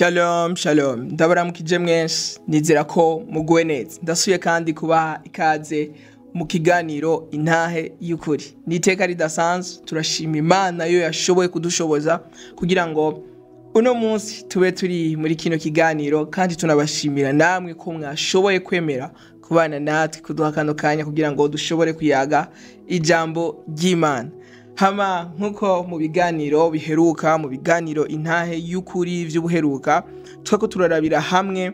Shalom, shalom. Ndabaramukije mwese. Nizera ko muguwe neza. Ndasuye kandi kubaha ikaze mu kiganiro intahe y'ukuri. Niteka ridasanzwe turashima Imana yo yashoboye kudushoboza kugira ngo uno munsi tube turi muri kino kiganiro, kandi tunabashimira namwe ko mwashoboye kwemera kubana natwe kuduha kano kanya kugira ngo dushobore kuyaga ijambo ry'Imana. Hama nkuko mu biganiro biheruka, mu biganiro intahe y'ukuri vy'ubuheruka, twako turarabira hamwe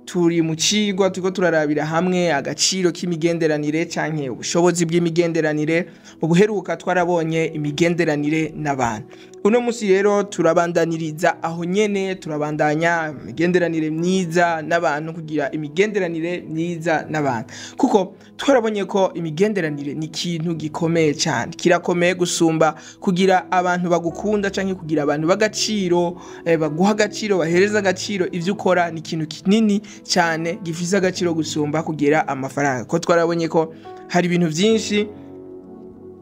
turi mu cigwa turiko turarabira hamwe agaciro k'imigenderanire canke ubushobozi bw'imigenderanire. Ubuheruka twarabonye imigenderanire n'abantu. Uno musi rero turabandaniriza aho nyene, turabandanya imigenderanire myiza n'abantu, kugira imigenderanire myiza n'abantu, kuko twarabonye ko imigenderanire ni ikintu gikomeye cyane, kirakomeye gusumba kugira abantu bagukunda canke kugira abantu bagaciro, baguha agaciro, bahereza agaciro ivyo ukora. Ni ikintu kinini cyane gifise agaciro gusumba kugira amafaranga, ko twarabonye ko hari ibintu vyinshi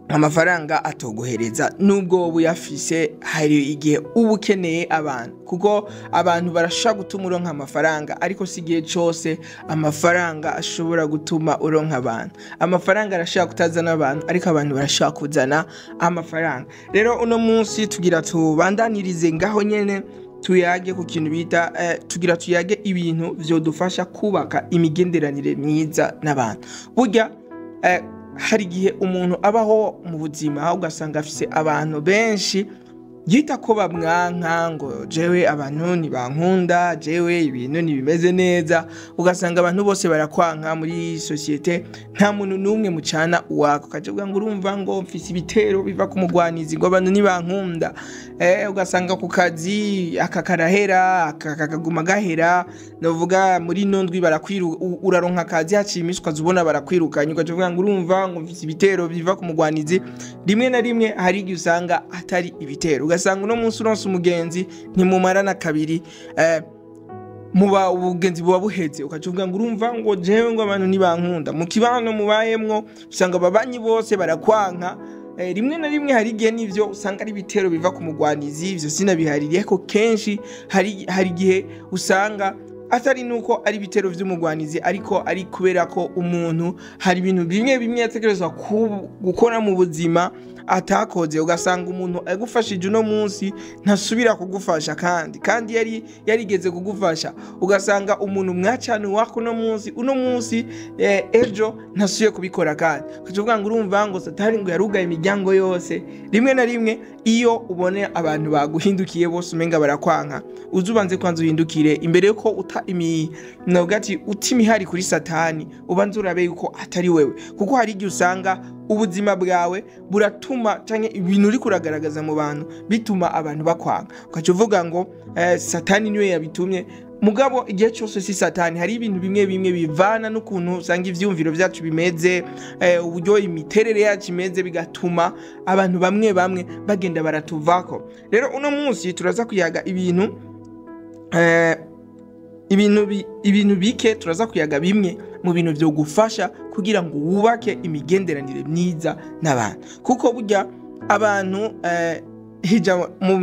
amafaranga atoguhereza nubwo buyafise. Hari igihe uba ukeneye abantu, kuko abantu barashaka gutuma uronka amafaranga, ariko si igihe cose amafaranga ashobora gutuma uronka abantu. Amafaranga arashaka kutazana abantu, ariko abantu barashaka kuzana amafaranga. Rero uno munsi tugira tubandanirize ngaho nyene, tuyage ku kintu bita tugira tuyage ibintu vyodufasha kubaka imigenderanire myiza n'abantu. Burya hari igihe umuntu abaho mu buzima ugasanga afise abantu benshi yita ko bamwanka, ngo jewe abantu ntibankunda, jewe ibintu ntibimeze neza. Ugasanga abantu bose barakwanka muri societe, nta muntu n'umwe mucana uwako. Ukavuga ngo urumva ngo mfise ibitero biva ku mugwanizi ngo abantu ntibankunda. Ugasanga ku kazi aka karahera akakaguma gahera, novuga muri nondwi uraronka akazi haciye imisi ukazubona barakwirukanye. Ukavuga ngo urumva ngo mfise ibitero biva ku mugwanizi. Rimwe na rimwe hari igihe usanga atari ibitero, ugasanga uno munsi uronse umugenzi ntimumarana kabiri, muba ubugenzi buba buheze. Ukavuga ngo urumva ngo jewe ngo abantu ntibankunda. Mu kibano mubayemwo usanga ababanyi bose barakwanka. Rimwe na rimwe hari igihe n'ivyo usanga ari ibitero biva ku mugwanizi. Ivyo sinabihaririye ko kenshi hari igihe usanga atari nuko ari ibitero vy'umugwanizi, ariko ari kubera ko umuntu hari ibintu bimwe yatekerezwa gukora mu buzima atakoze. Ugasanga umuntu agufashije uno munsi ntasubira kugufasha, kandi yarigeze kugufasha. Ugasanga umuntu mwacana wako uno munsi ejo ntasuye kubikora. Kandi ukavuga ngo urumva ngo Satani ngo yarugaye imiryango yose. Rimwe na rimwe iyo ubone abantu baguhindukiye bose umenga barakwanka, uzubanze kwanza uhindukire imbere yuko uta imihari kuri Satani, ubanze urabe yuko atari wewe. Kuko hari igihe usanga ubuzima bwawe buratuma canke ibintu uri kuragaragaza mu bantu bituma abantu bakwanga. Ukavuga ngo Satani niwe yabitumye. Mugabo igihe cyose si Satani. Hari ibintu bimwe bivana n'ukuntu usanga ivyumviro vyacu bimeze, uburyo imiterere yacu imeze, bigatuma abantu bamwe bagenda baratuvako. Rero uno munsi turaza kuyaga ibintu bike, turaza kuyaga bimwe mu bintu byo gufasha kugira ngo wubake imigenderanire myiza n'abantu. Kuko burya abantu hija mu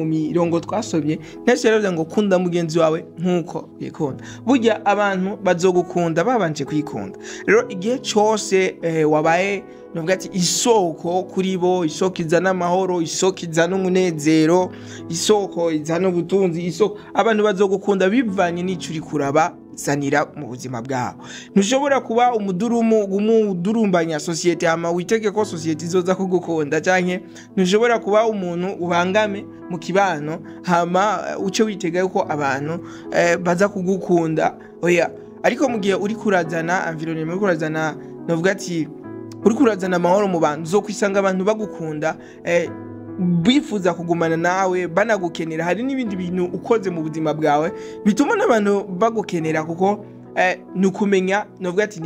mirongo twasomye ntashobora ngo kunda mugenzi wawe nkuko yikunda. Burya abantu bazogukunda babanje kwikunda. Rero igihe cyose wabaye novuga ati isoko kuri bo, isoko izana amahoro, isoko izana umunezero, isoko izana ubutunzi, isoko abantu bazogukunda bivanye n'ico uri kuraba sanira mu buzima bwabo. Ntushobora kuba umudurumbanya societe hama witege ko societe izoza kugukunda, canke ntushobora kuba umuntu ubangame mu kibano hama uce witega yuko abantu baza kugukunda. Oya, ariko mu gihe uri kurazana environment, uri kurazana novuga ati uri kurazana amahoro mu bantu, uzokwisanga abantu bagukunda, bifuza kugumana nawe, banagukenera. Hari n'ibindi bintu ukoze mu buzima bwawe bituma n'abantu bagukenera, kuko nukumenya novuga ati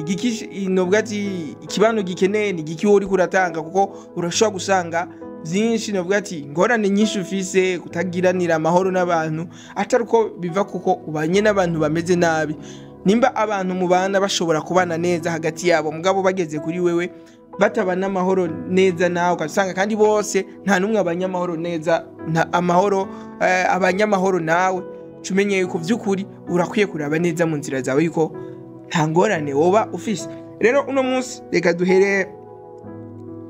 ikibano gikeneye ni giki uri kuratanga. Kuko urashobora gusanga byinshi novuga ati ingorane nyinshi ufise, kutagiranira amahoro n'abantu, atari uko biva kuko ubanye n'abantu bameze nabi. Nimba abantu mubana bashobora kubana neza hagati yabo, mugabo bageze kuri wewe batabana amahoro neza nawe, ugasanga kandi bose nta numwe abanyamahoro neza amahoro abanyamahoro nawe cumenye yuko vy'ukuri urakwiye kuraba neza mu nzira zawe yuko nta ngorane woba ufise. Rero uno munsi reka duhere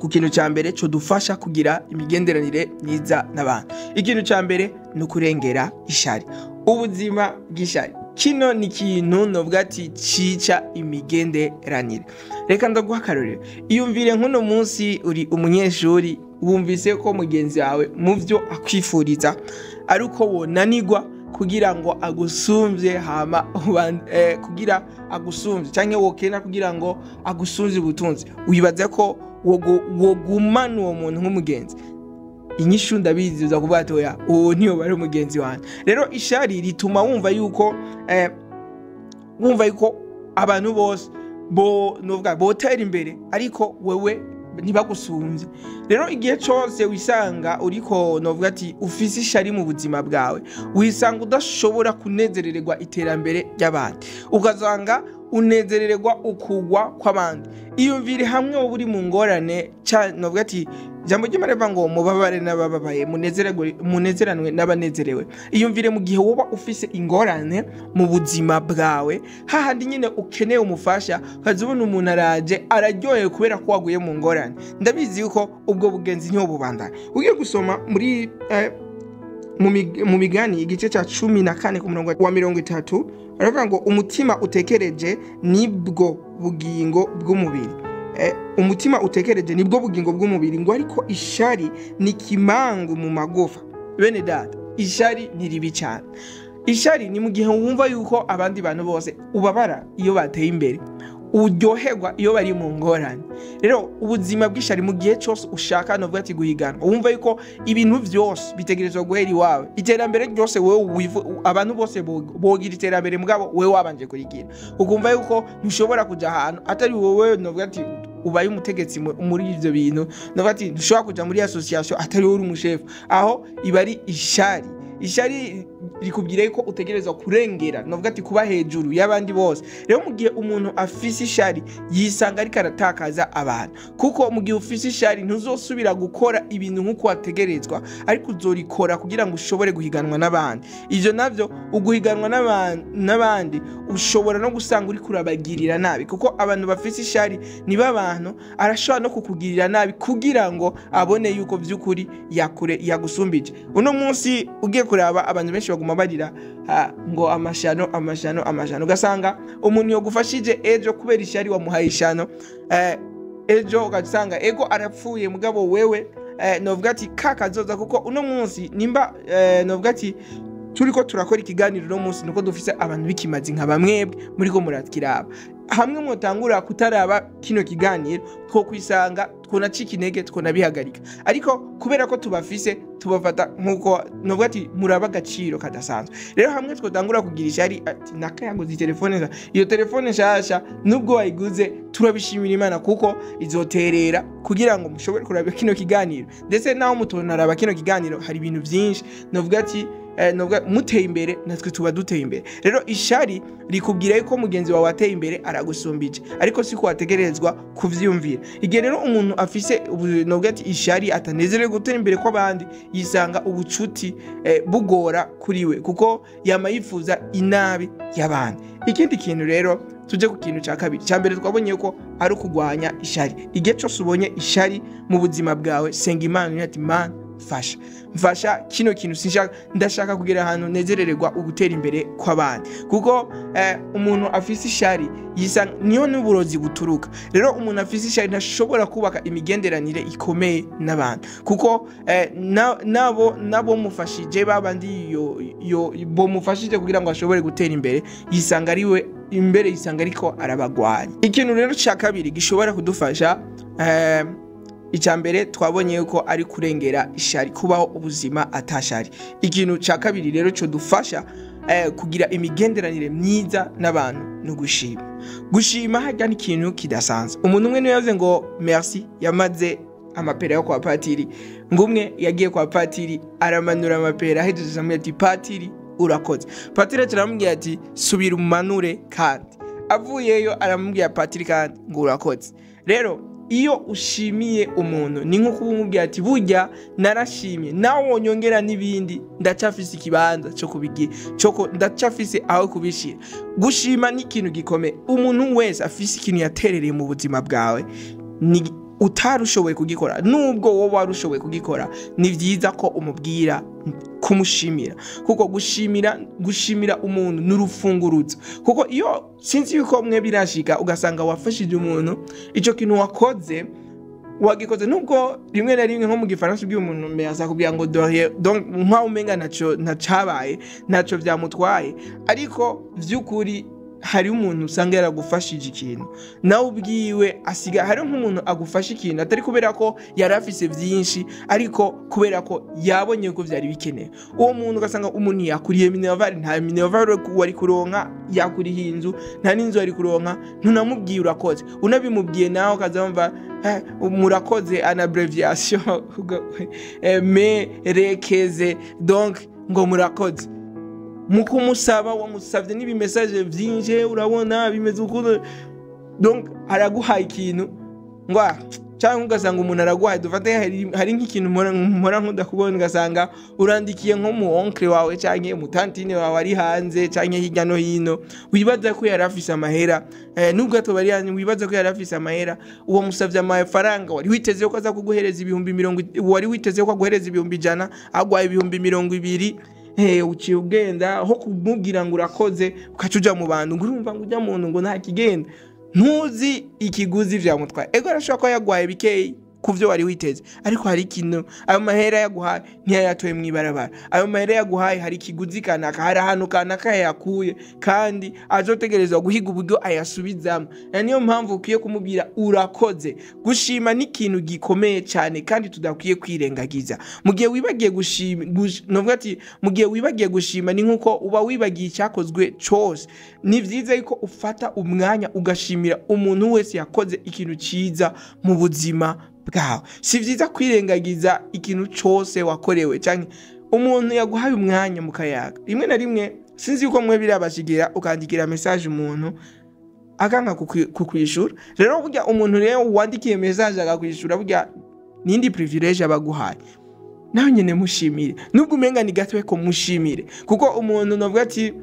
ku kintu cya mbere cyo dufasha kugira imigenderanire myiza n'abantu. Ikintu cya mbere ni ukurengera ishari, ubuzima bw'ishari. Kino ni ikintu novuga ati cica imigenderanire. Reka ndaguha akarorero, iyumvire nk'uno munsi uri umunyeshuri wumvise ko mugenzi wawe mu byo akwifuriza ari uko wonanigwa kugira ngo agusumvye hama kugira agusumvye canke wokena kugira ngo agusumvye ubutunzi, wibaza ko wogumana uwo muntu nk'umugenzi? Inyishu ndabizi uza kuvuga ati oya, uwo niyo bari umugenzi wanjye. Rero ishari rituma wumva yuko abantu bose botera imbere ariko wewe ntibagusumvye. Rero igihe cyose wisanga uriko novuga ati ufise ishari mu buzima bwawe, wisanga udashobora kunezerererwa iterambere ry'abandi, ukazanga unezerererwa ukugwa kw'abandi. Iyumvire hamwe wowe uri mu ngorane novuga ati jambo ry'Imana ngo mubabare n'abababaye munezeranwe n'abanezerewe. Iyumvire mu gihe woba ufise ingorane mu buzima bwawe, hahandi nyine ukeneye umufasha, ukazibona umuntu araje araryohewe kubera ko waguye mu ngorane. Ndabizi yuko ubwo bugenzi niho bubandana. Ugiye gusoma muri mu migani igice cya 14 ku murongo wa 30 aravuga ngo umutima utekereje nibwo bugingo bw'umubiri. Umutima utekereje nibwo bugingo bw'umubiri, ngo ariko ishari ni kimangu mu magufa. Bene data, ishari ni ribi cyane. Ishari ni mu gihe wumva yuko abandi bantu bose ubabara iyo bateye imbere, uryoherwa iyo bari mu ngorane. Rero ubuzima bw'ishari mu gihe cyose ushaka no ati guhiganwa, wumva yuko ibintu byose bitegerezwa guhera iwawe, iterambere ryose wewe abantu bose bogira iterambere mugabo wewe wabanje kurigira, ukumva yuko ntushobora kuja ahantu atari wowe no ati ubaye umutegetsi muri ivyo bintu, no ati ntushobora kuja muri association atari wowe uri umushefu. Aho ibari ishari. Ishari rikubwira ko utegerezwa kurengera novuga ati kuba hejuru y'abandi bose. Rero mu gihe umuntu afise ishari yisanga ariko aratakaza abantu, kuko mu gihe ufise ishari ntuzosubira gukora ibintu nk'uko wategerezwa, ariko uzorikora kugira ngo ushobore guhiganwa n'abandi. Ivyo navyo uguhiganwa n'abandi ushobora no gusanga uri kurabagirira nabi, kuko abantu bafise ishari niba abantu arashobora no kukugirira nabi kugira ngo abone yuko vy'ukuri yagusumbije. Uno munsi ugiye kuraba abantu benshi baguma barira ngo amashano, ugasanga umuntu yogufashije ejo kubera ishari wamuhaye ishano, ejo ugasanga ego arapfuye mugabo wewe novuga ati kakazoza. Kuko uno munsi nimba novuga ati turiko turakora ikiganiro no munsi nuko dufise abantu bikimazi nka bamwebwe muri ko murakiraba, hamwe mutangura kutaraba kino kiganiro two kwisanga twonacika intege twonabihagarika, ariko kubera ko tubafise tubafata nkuko novuga ati muraba agaciro kadasanzwe. Rero hamwe twotangura kugira ishari ati nakayaguze telefone, iyo telefone nshasha nubwo wayiguze turabishimira Imana kuko izoterera kugira ngo mushobore kuraba kino kiganiro, ndetse naho mutonaraba kino kiganiro hari ibintu byinshi novuga ati muteye imbere natwe tuba duteye imbere. Rero ishari rikubwira yuko mugenzi wawe ateye imbere aragusumbije, ariko siko wategerezwa kuvyumvira. Igihe rero umuntu afise novuga ati ishari atanezerewe gutera imbere kw'abandi, yisanga ubucuti bugora kuriwe kuko yama yifuza inabi y'abandi. Ikindi kintu rero tuje ku kintu cya kabiri, cya mbere twabonye ko ari ukugwanya ishari. Igihe cyose ubonye ishari mu buzima bwawe, senga Imana ati Mana mfasha kino kintu sinshaka, ndashaka kugira ahantu nezerererwa ugutera imbere kw'abandi. Kuko umuntu afise ishari yisanga niyo n'uburozi buturuka. Rero umuntu afise ishari ntashobora kubaka imigenderanire ikomeye n'abantu, kuko nabo mufashije babandi bo mufashije kugira ngo ashobore gutera imbere, yisanga ariwe imbere, yisanga ariko arabagwanya. Ikintu rero cya kabiri gishobora kudufasha, icyambere twabonye yuko ari kurengera ishari, kubaho ubuzima atashari. Ikintu cya kabiri rero cyo dufasha kugira imigenderanire myiza n'abantu no gushima hajya n'ikintu kidasanzwe. Umuntu umwe niwe yavuze ngo merci, yamaze amapera yo kwa patiri, ngumwe yagiye kwa patiri aramanura amapera, ahejeje amwe ati patiri urakoze. Patiri aramubwira ati subira umanure kandi, avuyeyo aramubwira patiri kandi ngo urakoze. rero iyo ushimiye umuntu ni nko kumubwira ati burya narashimye nawe wonyongera n'ibindi ndacafise ikibanza cyo kubigira cyo ndacafise aho kubishira. Gushima ni ikintu gikomeye. Umuntu wese afise ikintu yaterereye mu buzima bwawe ni utarushoboye kugikora, nubwo wowe warushoboye kugikora, ni vyiza ko umubwira kumushimira, kuko gushimira umuntu n'urufunguruzo. Kuko iyo sinzi yuko mwe birashika ugasanga wafashije umuntu ico kintu wagikoze nubwo rimwe na rimwe nko mu gifaransa by'umuntu meyaza kubwira ngo donc nka umenga nacabaye naco vyamutwaye, ariko vy'ukuri hari umuntu usanga yaragufashije ikintu nawe ubwiwe asiga. Hari nk'umuntu agufasha ikintu atari kubera ko yarafise vyinshi, ariko kubera ko yabonye ko vyari bikenewe. Uwo muntu ugasanga umuntu yakuriye minerval, nta minerval wari kuronka, yakuriye inzu nta n'inzu wari kuronka, ntunamubwiye urakoze. Unabimubwiye nawe ukazamva murakoze en abréviation merekeze, donc ngo murakoze. Mukumusaba wamusavye nibi message vyinje, urabona bimeze uko, donc araguhaye ikintu ngwa cyangwa ugasanga umuntu araguhaye. Dufate hari nk'ikintu mpora nkunda kubona, ugasanga urandikiye nko mu oncle wawe cyangwa mu tantine wawe ari hanze cyangwa hirya no hino, wibaza ko yarafise amahera, nubwo atobari yani wibaza ko yarafise amahera, uwo musavye amafaranga wari witeze ko aza kuguhereza ibihumbi 20, wari witeze ko aguhereza ibihumbi 100, agwaye ibihumbi 20. Uciye ugenda aho kumubwira ngo urakoze ukacuja mu bantu ngo urumva ngo ujya muntu ngo nta kigenda, ntuzi ikiguzi vyamutwaye. Ego arashobora ko yagwaye bikeyi kuvyo wari witeze, ariko hari ikintu ayo mahera yaguhaye ntiyayatoye mwibarabara. Ayo mahera yaguhaye hari ikiguzi kanaka, hari ahantu kanaka yakuye, kandi azotegerezwa guhiga uburyo ayasubizamo. Niyo mpamvu ukwiye kumubwira urakoze. Gushima ni ikintu gikomeye cyane kandi tudakwiye kwirengagiza. Mu gihe wibagiye gushima, novuga ati mu gihe wibagiye gushima ni nkuko uba wibagiye icyakozwe cyose. Ni vyiza yuko ufata umwanya ugashimira umuntu wese yakoze ikintu ciza mu buzima bwawe. Si vyiza kwirengagiza ikintu cyose wakorewe cyangwa umuntu yaguhaye umwanya mukayaga. Rimwe na rimwe sinzi yuko mwe birabashigira ukandikira message umuntu akanga kukwishura. Rero burya umuntu rero wandikiye message akakwishura, burya nindi privilege abaguhaye, nawe nyene mushimire. Nubwo umenga ni gatwe ko mushimire, kuko umuntu novuga ati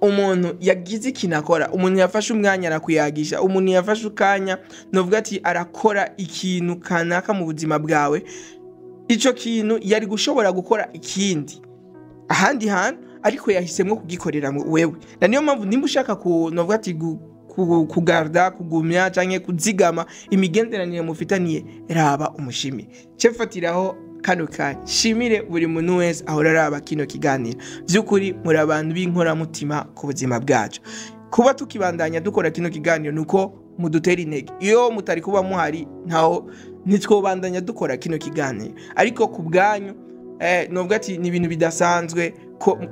umuntu yagize kinakora, umuntu yafashe umwanya arakuyagisha, umuntu yafashe ukanya novuga ati arakora ikintu kanaka mu buzima bwawe. Ico kintu yari gushobora gukora ikindi ahandi hantu, ariko yahisemwe kugikorera wewe. Na niyo mpamvu nimba ushaka novuga ati kugarda, kugumya canke kuzigama imigenderanire mufitaniye, raba umushimire. Cefatiraho kano kanya shimire buri muntu wese ahora araba kino kiganiro. Vy'ukuri muri abantu b'inkora mutima ku buzima bwacu. Kuba tukibandanya dukora kino kiganiro nuko mudutera intege. Iyo mutari kuba muhari ntaho nitwobandanya dukora kino kiganiro, ariko ku bwanyu novuga ati ni ibintu bidasanzwe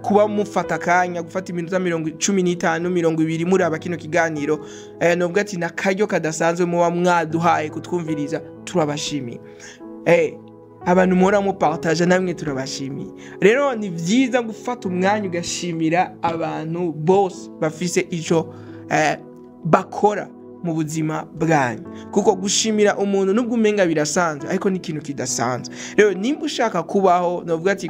kuba mufata kanya gufata iminota 15 20 muraba kino kiganiro. Novuga ati nakaryo kadasanzwe muba mwaduhaye kutwumviriza, turabashimiye. Abantu muhora mu partage namwe turabashimiye. Rero ni vyiza gufata umwanya ugashimira abantu bose bafise ico bakora mu buzima bwanyu, kuko gushimira umuntu nubwo umenga birasanzwe, ariko ni ikintu kidasanzwe. Rero nimba ushaka kubaho novuga ati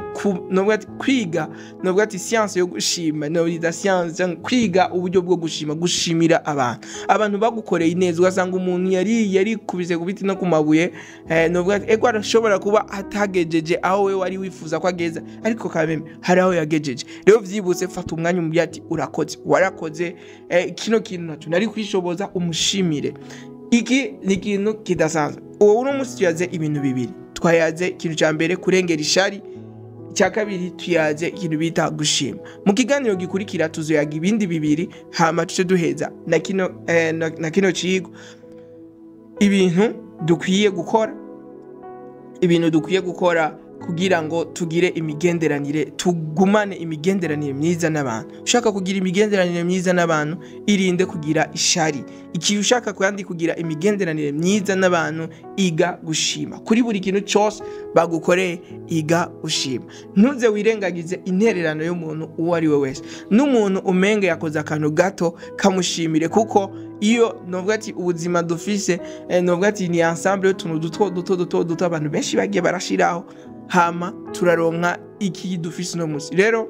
kwiga, novuga ati science yo gushima, novuga science kwiga uburyo bwo gushimira abantu bagukoreye ineza. Ugasanga umuntu yari kubize kubiti no kumabuye, novuga ati ego arashobora kuba atagejeje aho we wari wifuza ko ageza, ariko kameme hari aho yagejeje. Rero vyibutse fata umwanya mu byati urakoze, warakoze kino kintu nacu nari kwishoboza, umushimire. Iki ni ikintu kidasanzwe. Uwo uno munsi tuyaze ibintu bibiri. Twayaze ikintu cya mbere kurengera ishari, icya kabiri tuyaze ikintu bita gushima. Mu kiganiro gikurikira tuzoyaga ibindi bibiri, hama tuce duheza na kino cigo ibintu dukwiye gukora kugira ngo tugire imigenderanire, tugumane imigenderanire myiza n'abantu. Ushaka kugira imigenderanire myiza n'abantu, irinde kugira ishari. Iki ushaka kandi kugira imigenderanire myiza n'abantu, iga gushima. Kuri buri kintu cyose bagukoreye, iga gushima. Ntuze wirengagize intererano y'umuntu uwo ari we wese. N'umuntu umenge yakoze akantu gato, kamushimire, kuko iyo novuga ati ubuzima dufise novuga ati ni ensemble y'utuntu duto abantu benshi bagiye barashiraho hama turaronka iki dufise no musi. Rero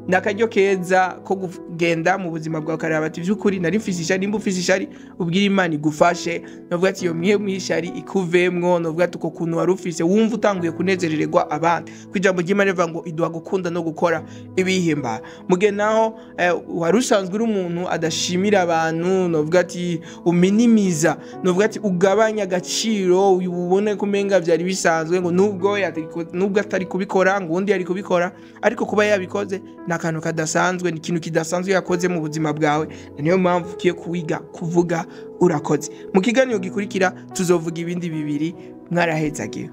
nakaryo keza ko kugenda mu buzima bwawe karaba ati vy'ukuri nari mfise ishari, nimba ufise ishari ubwira Imana igufashe, novuga ati iyo mwihe mwishari ikuvemwo, novuga ati uko kuntu wari ufise wumva utanguye kunezerererwa abandi, kwijambo ry'Imana rivuga ngo iduha gukunda no gukora ibihimbara. Mugihe naho wari usanzwe uri umuntu adashimira abantu, novuga ati uminimiza, novuga ati ugabanya agaciro, ubone kumenga vyari bisanzwe ngo nubwo atari kubikora ngo undi yari kubikora, ariko kuba yabikoze nakantu kadasanzwe, ni ikintu kidasanzwe yakoze mu buzima bwawe, niyo mpamvu ugiye kuwiga kuvuga urakoze. Mu kiganiro gikurikira tuzovuga ibindi bibiri. Mwarahezagiwe.